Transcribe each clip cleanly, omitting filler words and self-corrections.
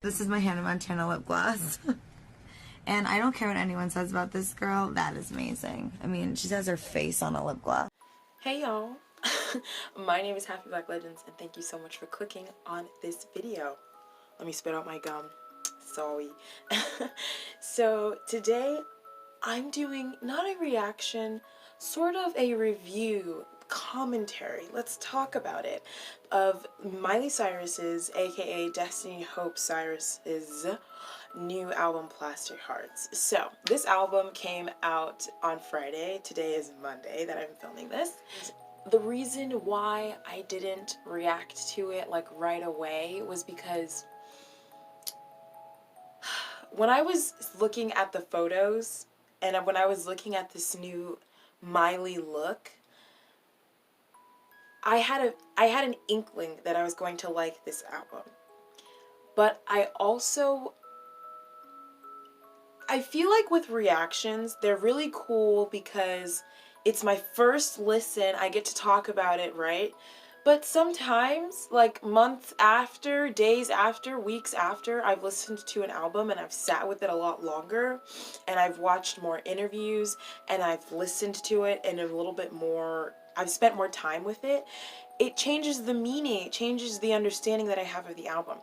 This is my Hannah Montana lip gloss. And I don't care what anyone says about this girl. That is amazing. I mean, she has her face on a lip gloss. Hey y'all. My name is Happy Black Legends and thank you so much for clicking on this video. Let me spit out my gum. Sorry. So today I'm doing not a reaction, sort of a review, commentary, let's talk about it, of Miley Cyrus's, aka Destiny Hope Cyrus's, new album Plastic Hearts. So this album came out on Friday. Today is Monday that I'm filming this. The reason why I didn't react to it like right away was because when I was looking at the photos and when I was looking at this new Miley look, I had an inkling that I was going to like this album. But I feel like with reactions, they're really cool because it's my first listen, I get to talk about it, right? But sometimes, like months after, days after, weeks after, I've listened to an album and I've sat with it a lot longer and I've watched more interviews and I've listened to it and a little bit more, I've spent more time with it. It changes the meaning, it changes the understanding that I have of the album.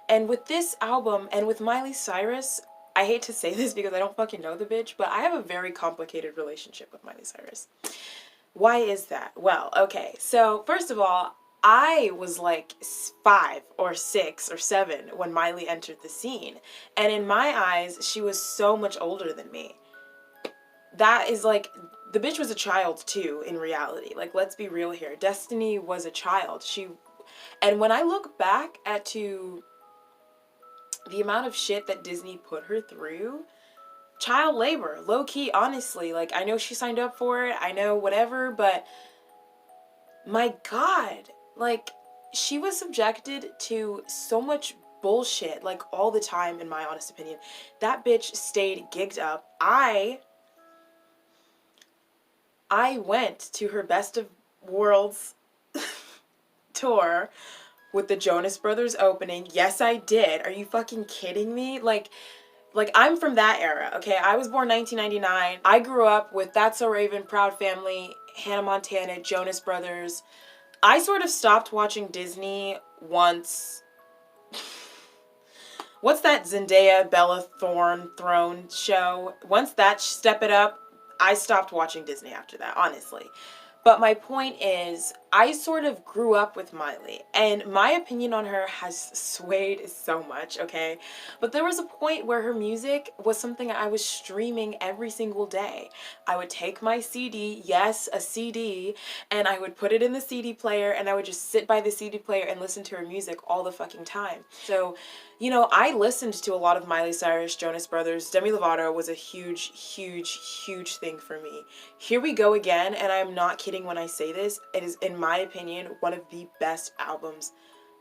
And with this album and with Miley Cyrus, I hate to say this because I don't fucking know the bitch, but I have a very complicated relationship with Miley Cyrus. Why is that? Well, okay, so first of all, I was like 5 or 6 or 7 when Miley entered the scene. And in my eyes, she was so much older than me. That is like, the bitch was a child too, in reality. Like, let's be real here. Destiny was a child. And when I look back to the amount of shit that Disney put her through, child labor, low-key, honestly, like, I know she signed up for it, I know whatever, but my God, like, she was subjected to so much bullshit, like, all the time, in my honest opinion. That bitch stayed gigged up. I went to her Best of Worlds tour with the Jonas Brothers opening. Yes, I did. Are you fucking kidding me? Like, I'm from that era, okay? I was born 1999. I grew up with That's So Raven, Proud Family, Hannah Montana, Jonas Brothers. I sort of stopped watching Disney once. What's that Zendaya, Bella Throne show? Once that Step It Up, I stopped watching Disney after that, honestly. But my point is, I sort of grew up with Miley, and my opinion on her has swayed so much, okay? But there was a point where her music was something I was streaming every single day. I would take my CD, yes, a CD, and I would put it in the CD player, and I would just sit by the CD player and listen to her music all the fucking time. So, you know, I listened to a lot of Miley Cyrus, Jonas Brothers. Demi Lovato was a huge, huge, huge thing for me. Here We Go Again, and I'm not kidding when I say this, it is, in my opinion, one of the best albums,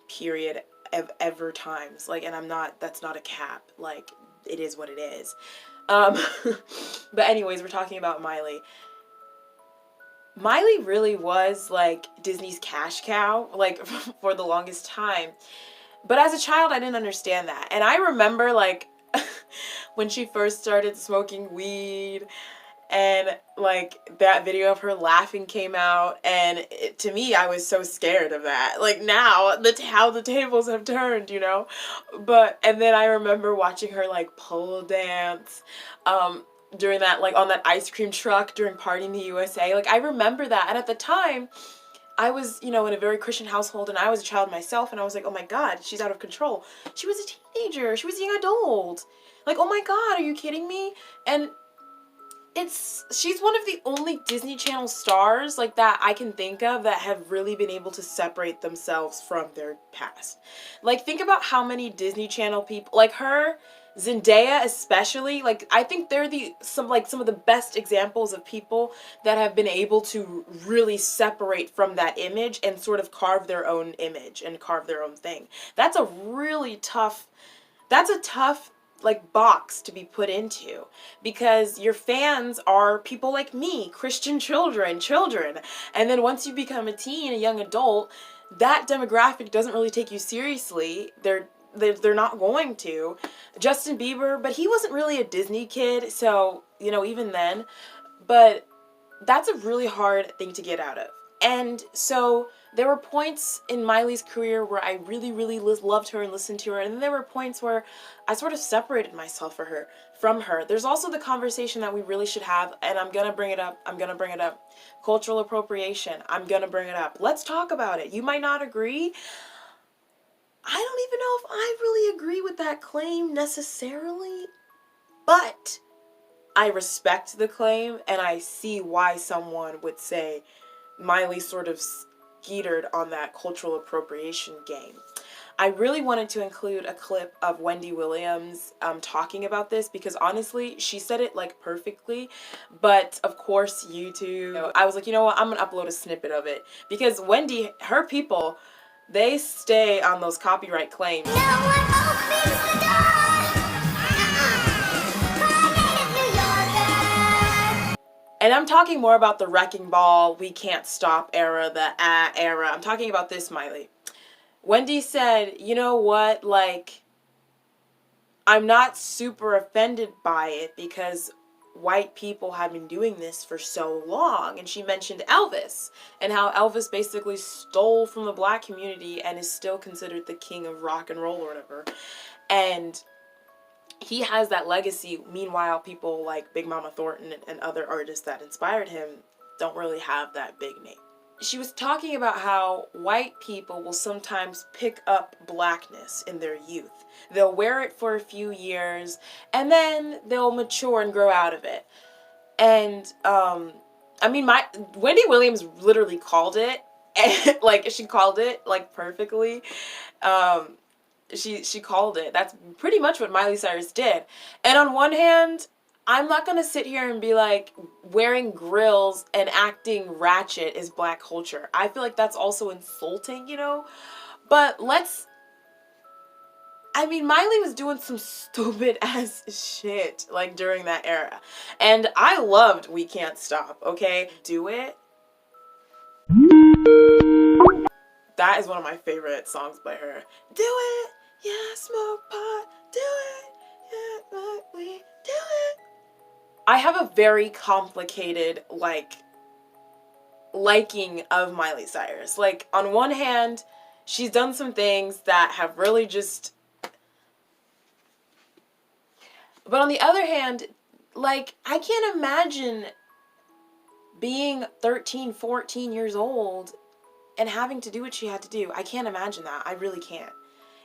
period, of ever times. Like, and that's not a cap. Like, it is what it is. But anyways, we're talking about Miley. Miley really was, like, Disney's cash cow, like, for the longest time. But as a child, I didn't understand that. And I remember, like, when she first started smoking weed and, like, that video of her laughing came out. And to me, I was so scared of that. Like, now, how the tables have turned, you know? And then I remember watching her, like, pole dance during that, like, on that ice cream truck during Party in the USA. Like, I remember that. And at the time, I was, you know, in a very Christian household, and I was a child myself, and I was like, oh my God, she's out of control. She was a teenager. She was a young adult. Like, oh my God, are you kidding me? And she's one of the only Disney Channel stars, like, that I can think of that have really been able to separate themselves from their past. Like, think about how many Disney Channel people, like her, Zendaya especially, like, I think they're some of the best examples of people that have been able to really separate from that image and sort of carve their own image and carve their own thing. That's a tough like box to be put into, because your fans are people like me, Christian children, and then once you become a teen, a young adult, that demographic doesn't really take you seriously. they're not going to. Justin Bieber, but he wasn't really a Disney kid, so, you know, even then. But that's a really hard thing to get out of. And so there were points in Miley's career where I really, really loved her and listened to her. And then there were points where I sort of separated myself from her. There's also the conversation that we really should have, and I'm going to bring it up. Cultural appropriation. I'm going to bring it up. Let's talk about it. You might not agree. I don't even know if I really agree with that claim necessarily, but I respect the claim, and I see why someone would say Miley sort of skeetered on that cultural appropriation game. I really wanted to include a clip of Wendy Williams talking about this, because honestly, she said it like perfectly, but of course YouTube, I was like, you know what, I'm gonna upload a snippet of it, because Wendy, her people, they stay on those copyright claims. No one opens the door! And I'm talking more about the Wrecking Ball, We Can't Stop era, the era. I'm talking about this Miley. Wendy said, you know what, like, I'm not super offended by it because white people have been doing this for so long. And she mentioned Elvis and how Elvis basically stole from the black community and is still considered the king of rock and roll or whatever. And he has that legacy. Meanwhile, people like Big Mama Thornton and other artists that inspired him don't really have that big name. She was talking about how white people will sometimes pick up blackness in their youth. They'll wear it for a few years and then they'll mature and grow out of it. And I mean, Wendy Williams literally called it, like she called it like perfectly. She called it. That's pretty much what Miley Cyrus did. And on one hand, I'm not going to sit here and be like, wearing grills and acting ratchet is black culture. I feel like that's also insulting, you know? But I mean, Miley was doing some stupid ass shit, like, during that era. And I loved We Can't Stop, okay? Do It. That is one of my favorite songs by her. Do it, yeah, smoke pot, do it, yeah, like we do it. I have a very complicated, like, liking of Miley Cyrus. Like, on one hand, she's done some things that have really just... But on the other hand, like, I can't imagine being 13, 14 years old and having to do what she had to do. I can't imagine that. I really can't.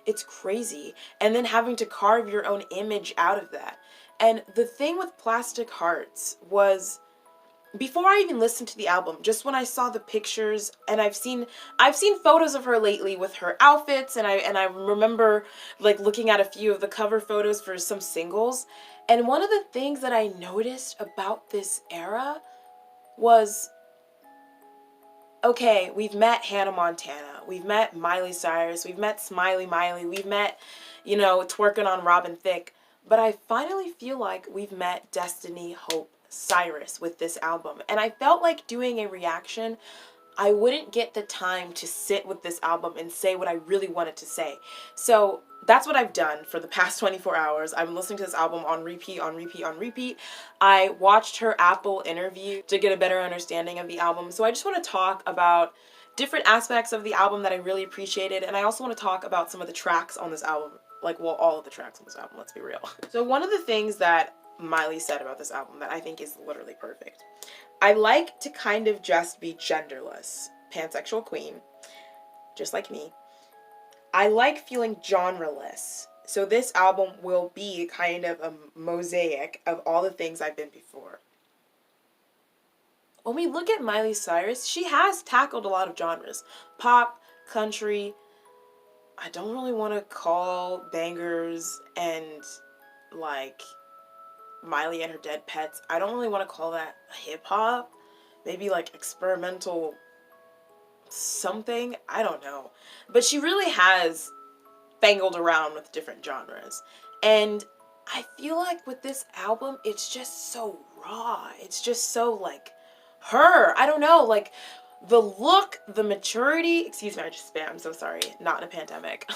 It's crazy. And then having to carve your own image out of that. And the thing with Plastic Hearts was, before I even listened to the album, just when I saw the pictures, and I've seen photos of her lately with her outfits, and I remember like looking at a few of the cover photos for some singles, and one of the things that I noticed about this era was, okay, we've met Hannah Montana, we've met Miley Cyrus, we've met Smiley Miley, we've met, you know, Twerking on Robin Thicke, but I finally feel like we've met Destiny Hope Cyrus with this album. And I felt like doing a reaction, I wouldn't get the time to sit with this album and say what I really wanted to say. So that's what I've done for the past 24 hours. I've been listening to this album on repeat, on repeat, on repeat. I watched her Apple interview to get a better understanding of the album. So I just want to talk about different aspects of the album that I really appreciated. And I also want to talk about some of the tracks on this album. Like, well, all of the tracks on this album, let's be real. So one of the things that Miley said about this album that I think is literally perfect. I like to kind of just be genderless. Pansexual queen, just like me. I like feeling genreless. So this album will be kind of a mosaic of all the things I've been before. When we look at Miley Cyrus, she has tackled a lot of genres. Pop, country. I don't really want to call bangers and like Miley and Her Dead Pets, I don't really want to call that hip-hop. Maybe like experimental something. I don't know. But she really has fangled around with different genres. And I feel like with this album, it's just so raw. It's just so like her. I don't know. Like the look, the maturity, excuse me, I just spam, I'm so sorry, not in a pandemic.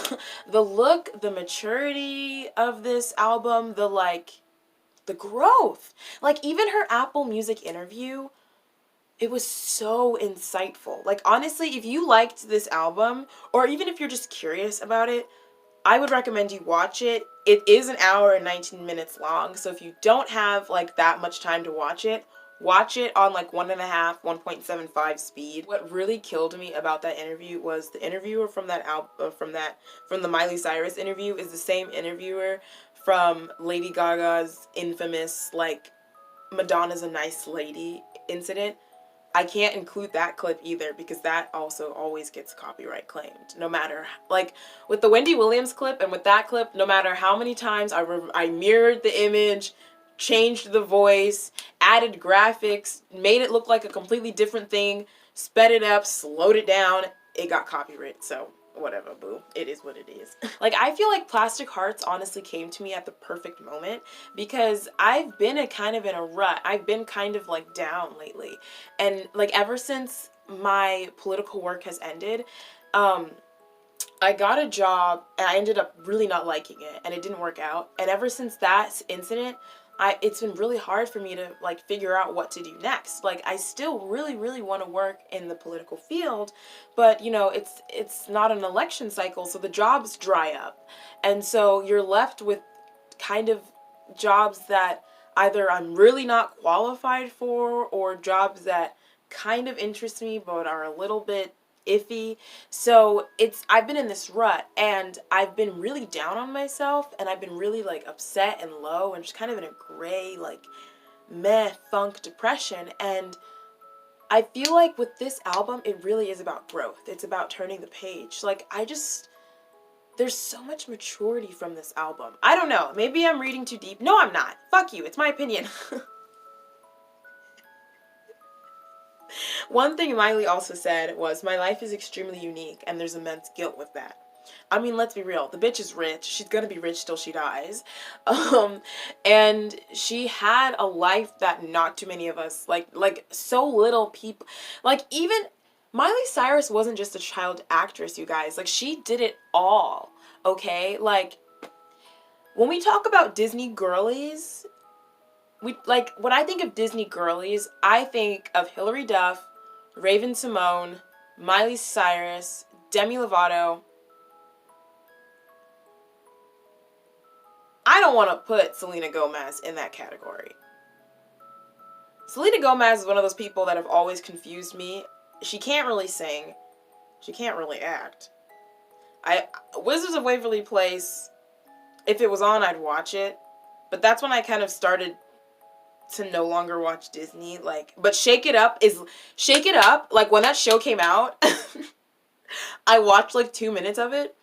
The look, the maturity of this album, the growth. Like, even her Apple Music interview, it was so insightful. Like, honestly, if you liked this album, or even if you're just curious about it, I would recommend you watch it. It is an hour and 19 minutes long, so if you don't have, like, that much time to watch it on, like, 1.5, 1.75 speed. What really killed me about that interview was the interviewer from that album, from the Miley Cyrus interview is the same interviewer from Lady Gaga's infamous, like, Madonna's a nice lady incident. I can't include that clip either because that also always gets copyright claimed. No matter, like, with the Wendy Williams clip and with that clip, no matter how many times I mirrored the image, changed the voice, added graphics, made it look like a completely different thing, sped it up, slowed it down, it got copyright. So whatever, boo. It is what it is. Like, I feel like Plastic Hearts honestly came to me at the perfect moment because I've been kind of in a rut. I've been kind of, like, down lately. And, like, ever since my political work has ended, I got a job and I ended up really not liking it and it didn't work out. And ever since that incident, it's been really hard for me to, like, figure out what to do next. Like, I still really, really want to work in the political field, but, you know, it's not an election cycle, so the jobs dry up. And so you're left with kind of jobs that either I'm really not qualified for or jobs that kind of interest me but are a little bit iffy. So I've been in this rut and I've been really down on myself and I've been really, like, upset and low and just kind of in a gray, like, meh funk depression. And I feel like with this album it really is about growth. It's about turning the page. Like, there's so much maturity from this album. I don't know, maybe I'm reading too deep. No, I'm not. Fuck you, it's my opinion. One thing Miley also said was, "My life is extremely unique and there's immense guilt with that." I mean, let's be real. The bitch is rich. She's gonna be rich till she dies. And she had a life that not too many of us, like so little people, like, even Miley Cyrus wasn't just a child actress, you guys. Like, she did it all, okay? Like, when we talk about Disney girlies, when I think of Disney girlies, I think of Hilary Duff, Raven Simone, Miley Cyrus, Demi Lovato. I don't want to put Selena Gomez in that category. Selena Gomez is one of those people that have always confused me. She can't really sing. She can't really act. Wizards of Waverly Place, if it was on, I'd watch it. But that's when I kind of started to no longer watch Disney. Like, but Shake It Up, like, when that show came out, I watched like 2 minutes of it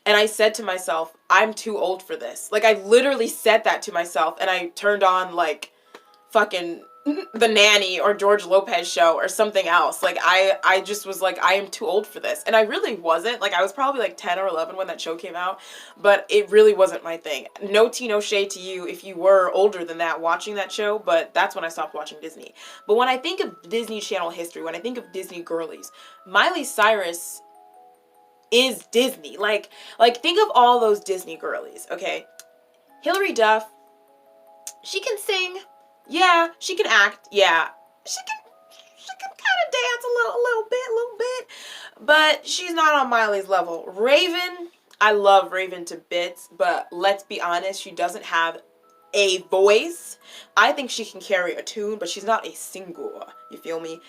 and I said to myself, I'm too old for this. Like, I literally said that to myself and I turned on, like, fucking The Nanny or George Lopez show or something else. Like, I just was like, I am too old for this. And I really wasn't. Like, I was probably like 10 or 11 when that show came out, but it really wasn't my thing. No tea, no shade to you if you were older than that watching that show, but that's when I stopped watching Disney. But when I think of Disney Channel history, when I think of Disney girlies, Miley Cyrus is Disney. Like think of all those Disney girlies, okay? Hilary Duff, she can sing. Yeah, she can act. Yeah, she can kind of dance a little bit, but she's not on Miley's level. Raven, I love Raven to bits, but let's be honest, she doesn't have a voice. I think she can carry a tune, but she's not a singer. You feel me?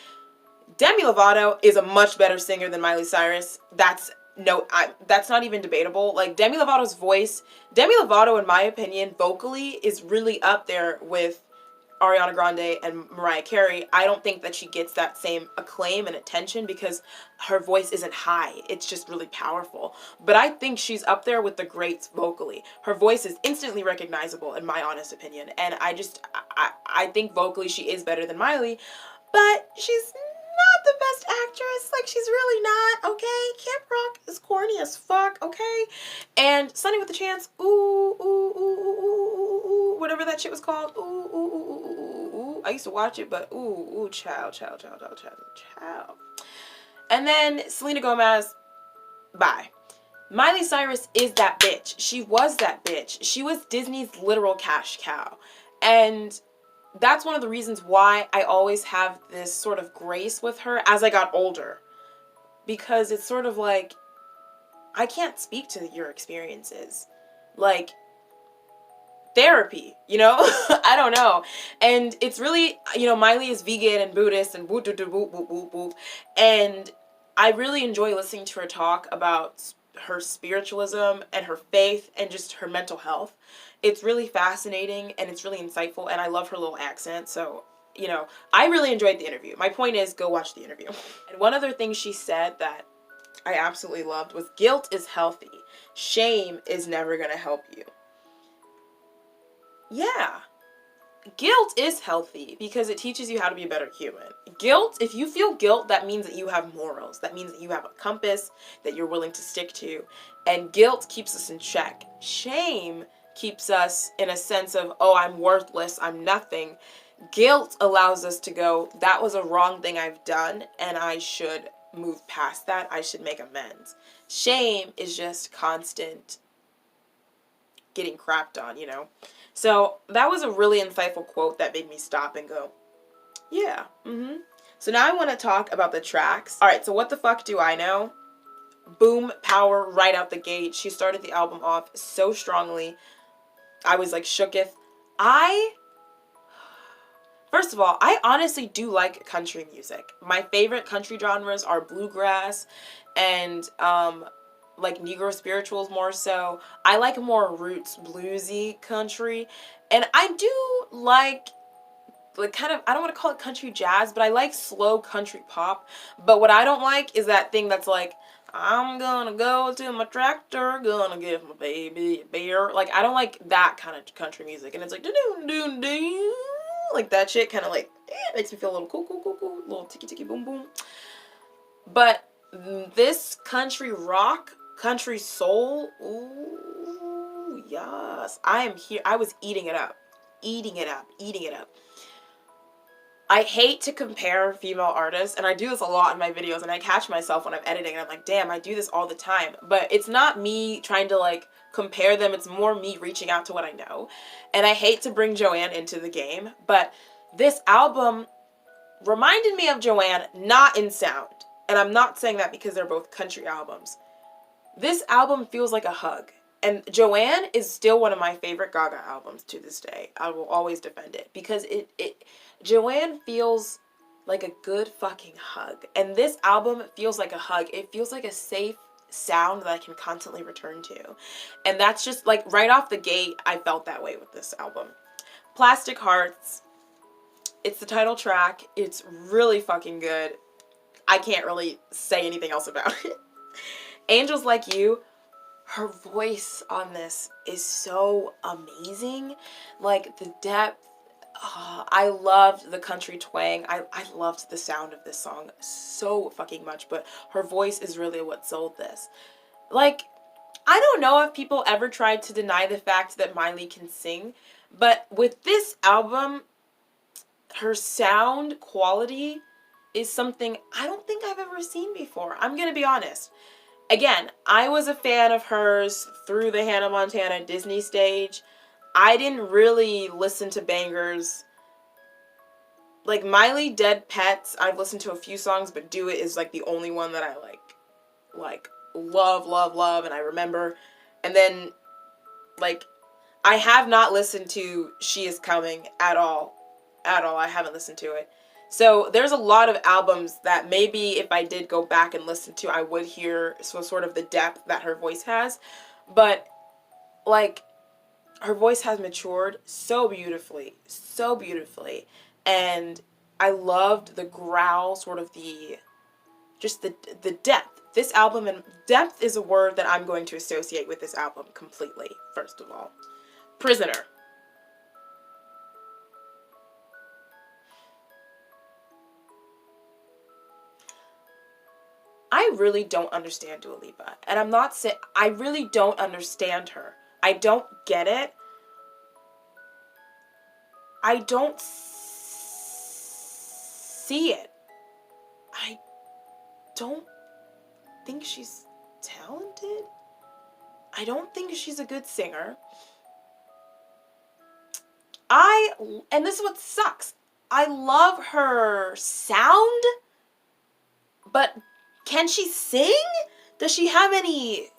Demi Lovato is a much better singer than Miley Cyrus. That's not even debatable. Like, Demi Lovato's voice, Demi Lovato, in my opinion, vocally is really up there with Ariana Grande and Mariah Carey. I don't think that she gets that same acclaim and attention because her voice isn't high. It's just really powerful. But I think she's up there with the greats vocally. Her voice is instantly recognizable, in my honest opinion. And I think vocally she is better than Miley, but she's not the best actress. Like, she's really not, okay? Camp Rock is corny as fuck, okay? And Sunny with a Chance, whatever that shit was called, I used to watch it, but child. And then Selena Gomez, bye. Miley Cyrus is that bitch. She was that bitch. She was Disney's literal cash cow. And that's one of the reasons why I always have this sort of grace with her as I got older. Because it's sort of like, I can't speak to your experiences. Like, therapy, you know? I don't know. And it's really, you know, Miley is vegan and Buddhist and whoop, whoop, whoop, whoop, whoop, whoop. And I really enjoy listening to her talk about her spiritualism and her faith and just her mental health. It's really fascinating and it's really insightful, and I love her little accent. So, you know, I really enjoyed the interview. My point is, go watch the interview. And one other thing she said that I absolutely loved was, guilt is healthy. Shame is never going to help you. Yeah. Guilt is healthy because it teaches you how to be a better human. Guilt, if you feel guilt, that means that you have morals. That means that you have a compass that you're willing to stick to. And guilt keeps us in check. Shame keeps us in a sense of, oh, I'm worthless, I'm nothing. Guilt allows us to go, that was a wrong thing I've done, and I should move past that. I should make amends. Shame is just constant getting crapped on, you know? So that was a really insightful quote that made me stop and go, yeah, So now I want to talk about the tracks. All right, so what the fuck do I know? Boom, power, right out the gate. She started the album off so strongly. I was like shooketh. First of all, I honestly do like country music. My favorite country genres are bluegrass and like Negro spirituals more so. I like more roots bluesy country. And I do like kind of, I don't want to call it country jazz, but I like slow country pop. But what I don't like is that thing that's like, I'm gonna go to my tractor, gonna give my baby a beer. Like, I don't like that kind of country music. And it's like, do-do-do-do, like that shit kind of like, it makes me feel a little cool, a little ticky boom boom. But this country rock, country soul, ooh, yes. I am here. I was eating it up. I hate to compare female artists, and I do this a lot in my videos, and I catch myself when I'm editing, and I'm like, damn, I do this all the time. But it's not me trying to, like, compare them. It's more me reaching out to what I know. And I hate to bring Joanne into the game, but this album reminded me of Joanne, not in sound. And I'm not saying that because they're both country albums. This album feels like a hug. And Joanne is still one of my favorite Gaga albums to this day. I will always defend it because Joanne feels like a good fucking hug. And this album feels like a hug. It feels like a safe sound that I can constantly return to. And that's just like right off the gate, I felt that way with this album. Plastic Hearts. It's the title track. It's really fucking good. I can't really say anything else about it. Angels Like You. Her voice on this is so amazing. Like the depth. I loved the country twang. I loved the sound of this song so fucking much. But her voice is really what sold this. Like, I don't know if people ever tried to deny the fact that Miley can sing. But with this album, her sound quality is something I don't think I've ever seen before. I'm going to be honest. Again, I was a fan of hers through the Hannah Montana Disney stage. I didn't really listen to bangers. Like Miley Dead Pets, I've listened to a few songs, but Do It is like the only one that I like love, and I remember. And then, like, I have not listened to She Is Coming at all. I haven't listened to it. So there's a lot of albums that maybe if I did go back and listen to, I would hear sort of the depth that her voice has. But, like, her voice has matured so beautifully. And I loved the growl, sort of the depth. This album, and depth is a word that I'm going to associate with this album completely, first of all. Prisoner. I really don't understand Dua Lipa. And I'm not saying, I really don't understand her. I don't get it. I don't see it. I don't think she's talented. I don't think she's a good singer. And this is what sucks. I love her sound, but can she sing? Does she have any,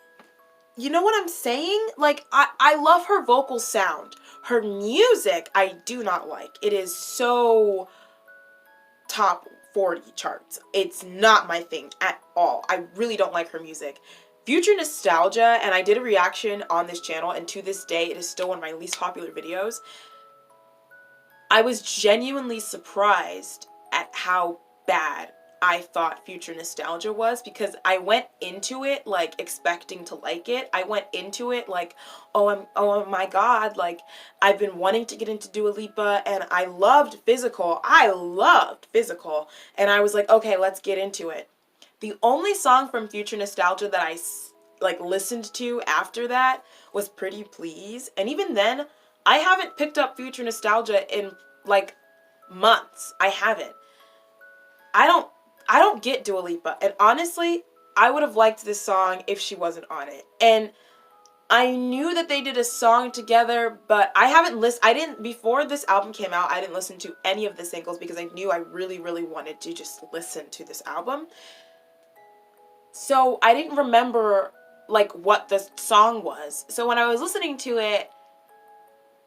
you know what I'm saying? Like, I love her vocal sound. Her music, I do not like. It is so top 40 charts. It's not my thing at all. I really don't like her music. Future Nostalgia, and I did a reaction on this channel, and to this day, it is still one of my least popular videos. I was genuinely surprised at how bad I thought Future Nostalgia was, because I went into it like expecting to like it. I went into it like, oh my god, like I've been wanting to get into Dua Lipa, and I loved Physical. And I was like, okay, let's get into it. The only song from Future Nostalgia that I like listened to after that was Pretty Please, and even then I haven't picked up Future Nostalgia in like months. I haven't. I don't get Dua Lipa, and honestly, I would have liked this song if she wasn't on it. And I knew that they did a song together, but before this album came out, I didn't listen to any of the singles because I knew I really, really wanted to just listen to this album. So I didn't remember like what the song was. So when I was listening to it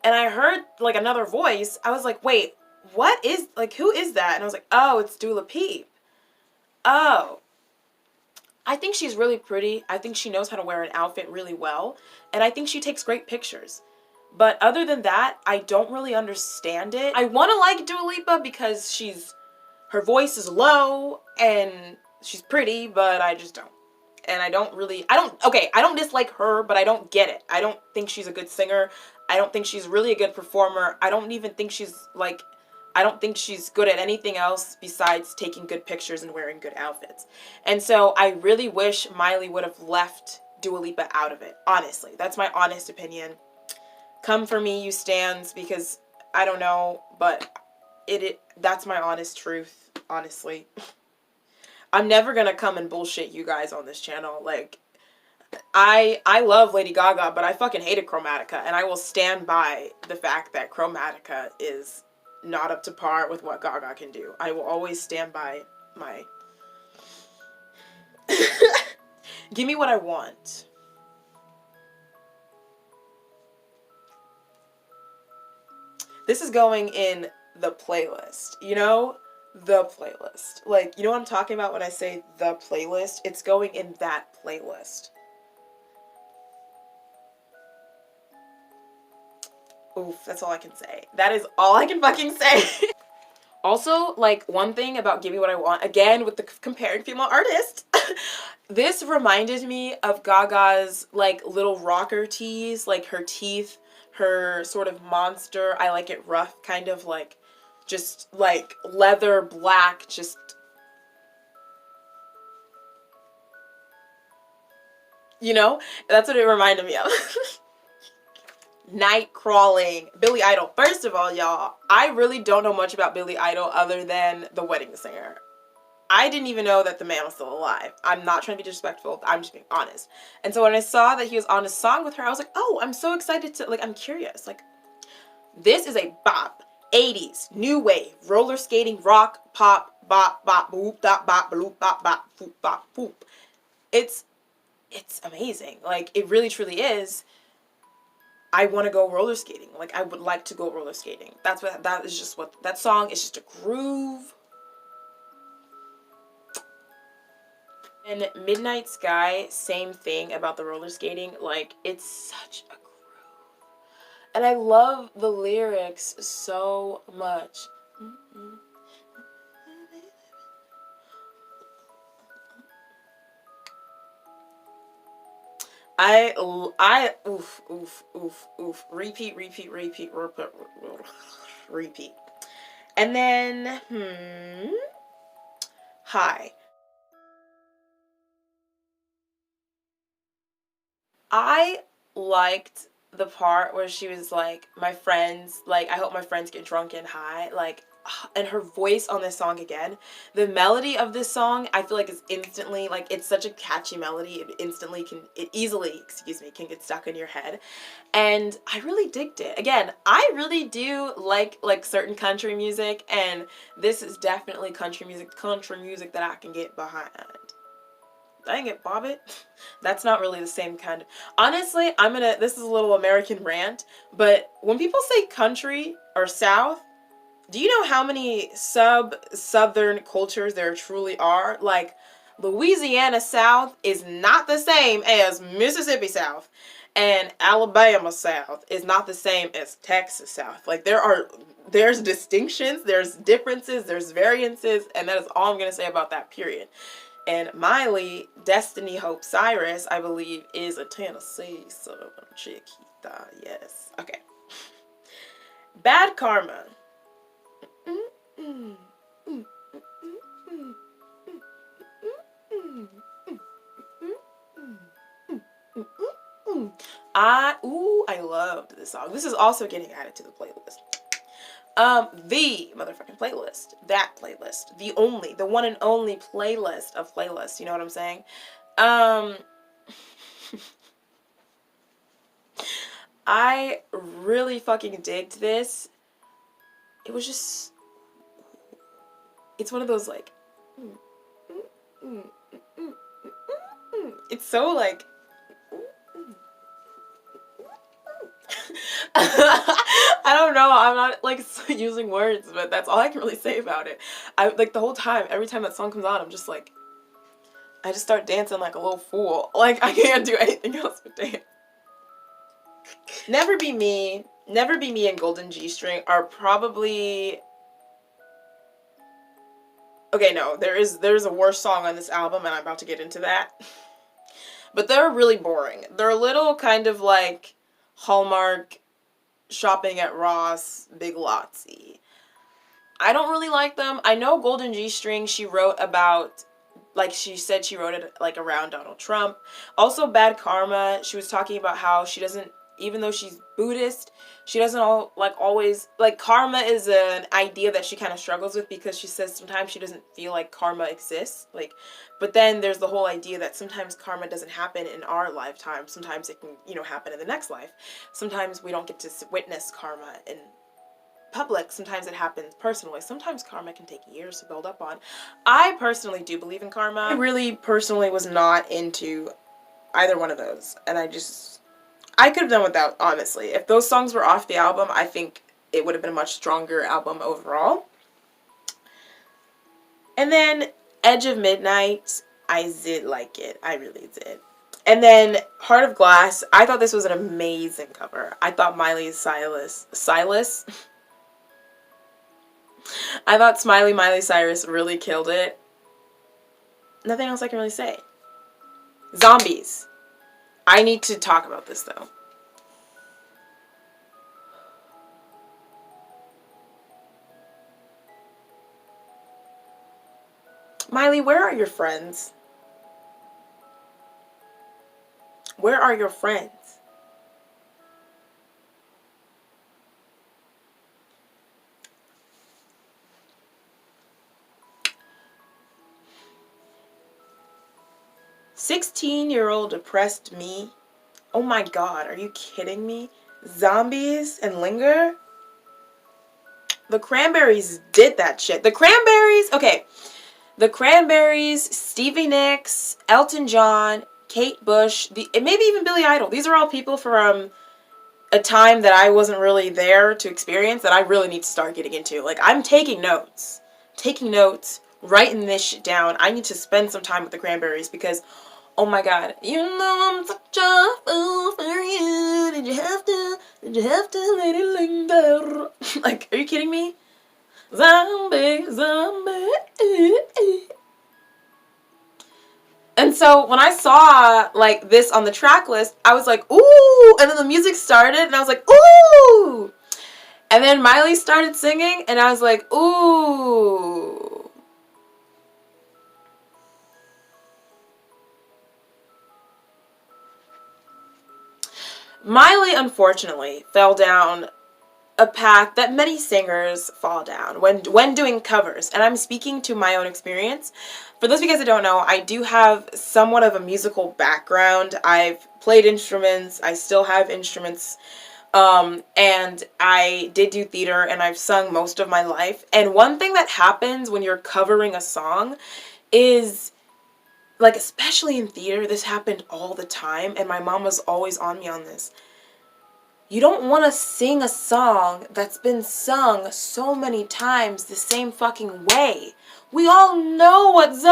and I heard like another voice, I was like, wait, what is, like, who is that? And I was like, oh, it's Dua Peep. Oh. I think she's really pretty. I think she knows how to wear an outfit really well. And I think she takes great pictures. But other than that, I don't really understand it. I want to like Dua Lipa because her voice is low and she's pretty, but I just don't. And I don't dislike her, but I don't get it. I don't think she's a good singer. I don't think she's really a good performer. I don't think she's good at anything else besides taking good pictures and wearing good outfits. And so I really wish Miley would have left Dua Lipa out of it. Honestly, that's my honest opinion. Come for me, you stans, because I don't know, but that's my honest truth, honestly. I'm never gonna come and bullshit you guys on this channel. Like, I love Lady Gaga, but I fucking hated Chromatica, and I will stand by the fact that Chromatica is not up to par with what Gaga can do. I will always stand by my give me what I want. This is going in the playlist, you know? The playlist. Like, you know what I'm talking about when I say the playlist? It's going in that playlist. Oof, that's all I can say. That is all I can fucking say. Also, like, one thing about Give Me What I Want, again, with the comparing female artists, this reminded me of Gaga's, like, little rocker tees, like, her teeth, her sort of monster, I like it rough, kind of, like, just, like, leather black, just, you know? That's what it reminded me of. Night Crawling, Billy Idol. First of all, y'all, I really don't know much about Billy Idol other than The Wedding Singer. I didn't even know that the man was still alive. I'm not trying to be disrespectful. I'm just being honest. And so when I saw that he was on a song with her, I was like, oh, I'm so excited to, like, I'm curious. Like, this is a bop. 80s, new wave, roller skating, rock, pop, bop, bop, boop, dop, bop, bloop, bop, bop, boop, bop, boop. It's amazing. Like, it really, truly is. I want to go roller skating. Like, I would like to go roller skating. That song is just a groove. And Midnight Sky, same thing about the roller skating. Like, it's such a groove. And I love the lyrics so much. Oof. Repeat. And then, Hi. I liked the part where she was like, my friends, like, I hope my friends get drunk and high. Like, and her voice on this song again. The melody of this song, I feel like is instantly, like, it's such a catchy melody. It easily, can get stuck in your head. And I really digged it. Again, I really do like certain country music, and this is definitely country music that I can get behind. Dang it, Bobbit. That's not really the same kind of... Honestly, this is a little American rant, but when people say country or South, do you know how many southern cultures there truly are? Like, Louisiana South is not the same as Mississippi South, and Alabama South is not the same as Texas South. Like, there's distinctions, there's differences, there's variances, and that is all I'm going to say about that, period. And Miley, Destiny Hope Cyrus, I believe, is a Tennessee Southern chiquita. Yes. Okay. Bad Karma. I loved this song. This is also getting added to the playlist. The motherfucking playlist. That playlist. The one and only playlist of playlists. You know what I'm saying? I really fucking digged this. It was just... It's one of those, like... It's so, like... I don't know, I'm not like using words, but that's all I can really say about it. I like the whole time, every time that song comes on, I'm just like, I just start dancing like a little fool. Like, I can't do anything else but dance. Never Be Me and Golden G-String are probably... Okay, no, there's a worse song on this album, and I'm about to get into that. But they're really boring. They're a little kind of like Hallmark, Shopping at Ross, Big Lotsy. I don't really like them. I know Golden G-String, she wrote about, like, she said she wrote it, like, around Donald Trump. Also, Bad Karma, she was talking about how she doesn't, even though she's Buddhist, she doesn't always, like, karma is an idea that she kind of struggles with, because she says sometimes she doesn't feel like karma exists, like, but then there's the whole idea that sometimes karma doesn't happen in our lifetime. Sometimes it can, you know, happen in the next life. Sometimes we don't get to witness karma in public. Sometimes it happens personally. Sometimes karma can take years to build up on. I personally do believe in karma. I really personally was not into either one of those, and I could have done without, honestly. If those songs were off the album, I think it would have been a much stronger album overall. And then Edge of Midnight, I did like it. I really did. And then Heart of Glass, I thought this was an amazing cover. I thought Miley Cyrus really killed it. Nothing else I can really say. Zombies. I need to talk about this, though. Miley, where are your friends? Where are your friends? "16-year-old depressed me." Oh my god, are you kidding me? Zombies and Linger? The Cranberries did that shit. The Cranberries, okay. The Cranberries, Stevie Nicks, Elton John, Kate Bush, maybe even Billy Idol. These are all people from a time that I wasn't really there to experience that I really need to start getting into. Like, I'm taking notes. Writing this shit down. I need to spend some time with the Cranberries because, oh my god. You know I'm such a fool for you. Did you have to let it linger? Like, are you kidding me? Zombie. And so when I saw, like, this on the track list, I was like, ooh! And then the music started, and I was like, ooh! And then Miley started singing, and I was like, ooh. Miley, unfortunately, fell down a path that many singers fall down when doing covers, and I'm speaking to my own experience. For those of you guys that don't know, I do have somewhat of a musical background. I've played instruments, I still have instruments, and I did do theater, and I've sung most of my life. And one thing that happens when you're covering a song is, like, especially in theater, this happened all the time, and my mom was always on me on this. You don't want to sing a song that's been sung so many times the same fucking way. We all know what we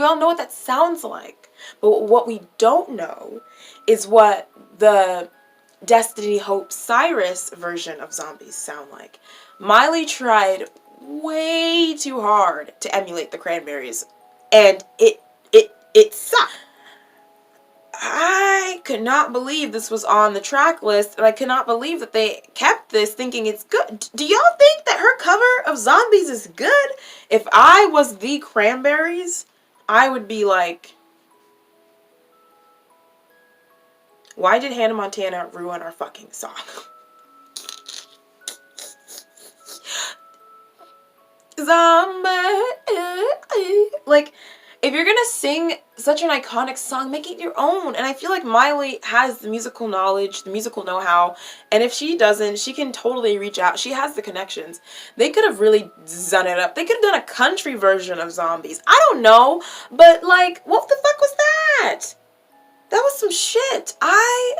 all know what that sounds like. But what we don't know is what the Destiny Hope Cyrus version of Zombies sound like. Miley tried way too hard to emulate the Cranberries, and it sucked. I could not believe this was on the track list, and I could not believe that they kept this thinking it's good. Do y'all think that her cover of Zombies is good? If I was the Cranberries, I would be like, why did Hannah Montana ruin our fucking song? Zombie. Like, if you're gonna sing such an iconic song, make it your own. And I feel like Miley has the musical knowledge, the musical know-how, and if she doesn't, she can totally reach out. She has the connections. They could have really done it up. They could have done a country version of Zombies. I don't know, but like, what the fuck was that? That was some shit. I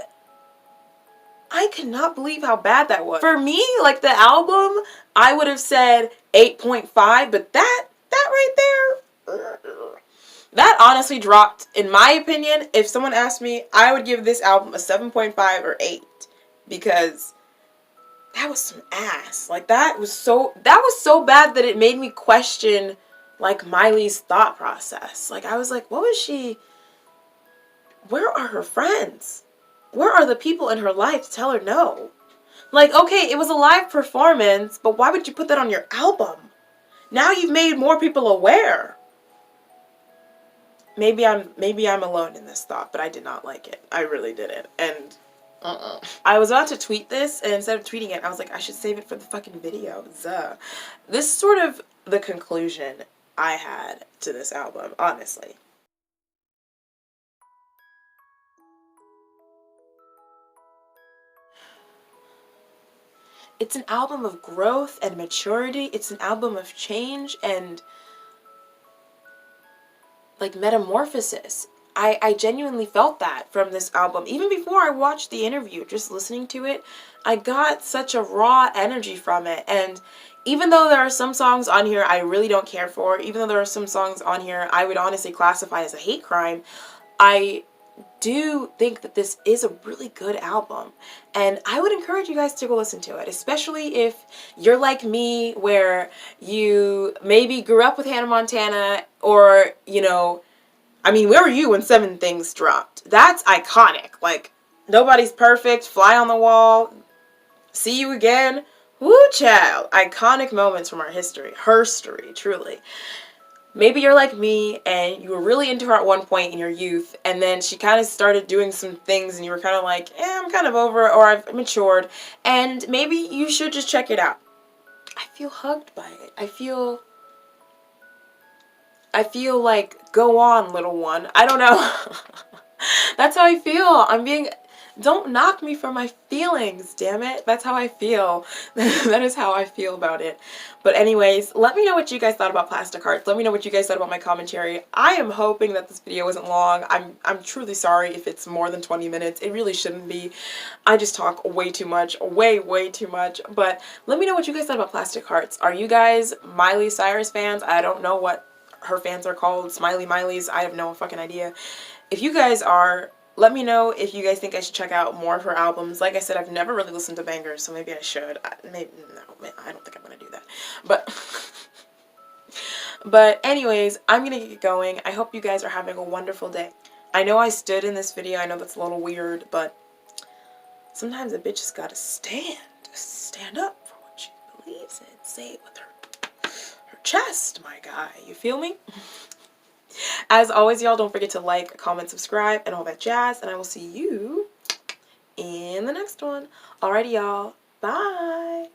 cannot believe how bad that was. For me, like, the album, I would have said 8.5, but that right there, that honestly dropped, in my opinion. If someone asked me, I would give this album a 7.5 or 8, because that was some ass. Like, that was so bad that it made me question, like, Miley's thought process. Like, I was like, what was she, where are her friends? Where are the people in her life to tell her no? Like, okay, it was a live performance, but why would you put that on your album? Now you've made more people aware. Maybe I'm alone in this thought, but I did not like it. I really didn't. And I was about to tweet this, and instead of tweeting it, I was like, I should save it for the fucking video. Zuh. This is sort of the conclusion I had to this album, honestly. It's an album of growth and maturity. It's an album of change and, like, metamorphosis. I genuinely felt that from this album. Even before I watched the interview, just listening to it, I got such a raw energy from it. And even though there are some songs on here I really don't care for, even though there are some songs on here I would honestly classify as a hate crime, I do think that this is a really good album, and I would encourage you guys to go listen to it, especially if you're like me, where you maybe grew up with Hannah Montana, or, you know, I mean, where were you when 7 Things dropped? That's iconic. Like, Nobody's Perfect, Fly on the Wall, See You Again, woo child, iconic moments from our history, herstory, truly. Maybe you're like me and you were really into her at one point in your youth, and then she kind of started doing some things and you were kind of like, I'm kind of over it, or I've matured, and maybe you should just check it out. I feel hugged by it. I feel like, go on, little one. I don't know. That's how I feel. Don't knock me for my feelings, damn it. That's how I feel. That is how I feel about it. But anyways, let me know what you guys thought about Plastic Hearts. Let me know what you guys thought about my commentary. I am hoping that this video isn't long. I'm truly sorry if it's more than 20 minutes. It really shouldn't be. I just talk way too much. Way too much. But let me know what you guys thought about Plastic Hearts. Are you guys Miley Cyrus fans? I don't know what her fans are called. Smiley Mileys. I have no fucking idea. If you guys are, let me know if you guys think I should check out more of her albums. Like I said, I've never really listened to Bangers, so maybe I should. Maybe, no, I don't think I'm going to do that. But anyways, I'm going to get going. I hope you guys are having a wonderful day. I know I stood in this video. I know that's a little weird, but sometimes a bitch has got to stand. Just stand up for what she believes in. Say it with her chest, my guy. You feel me? As always, y'all, don't forget to like, comment, subscribe, and all that jazz, and I will see you in the next one. Alrighty, y'all. Bye.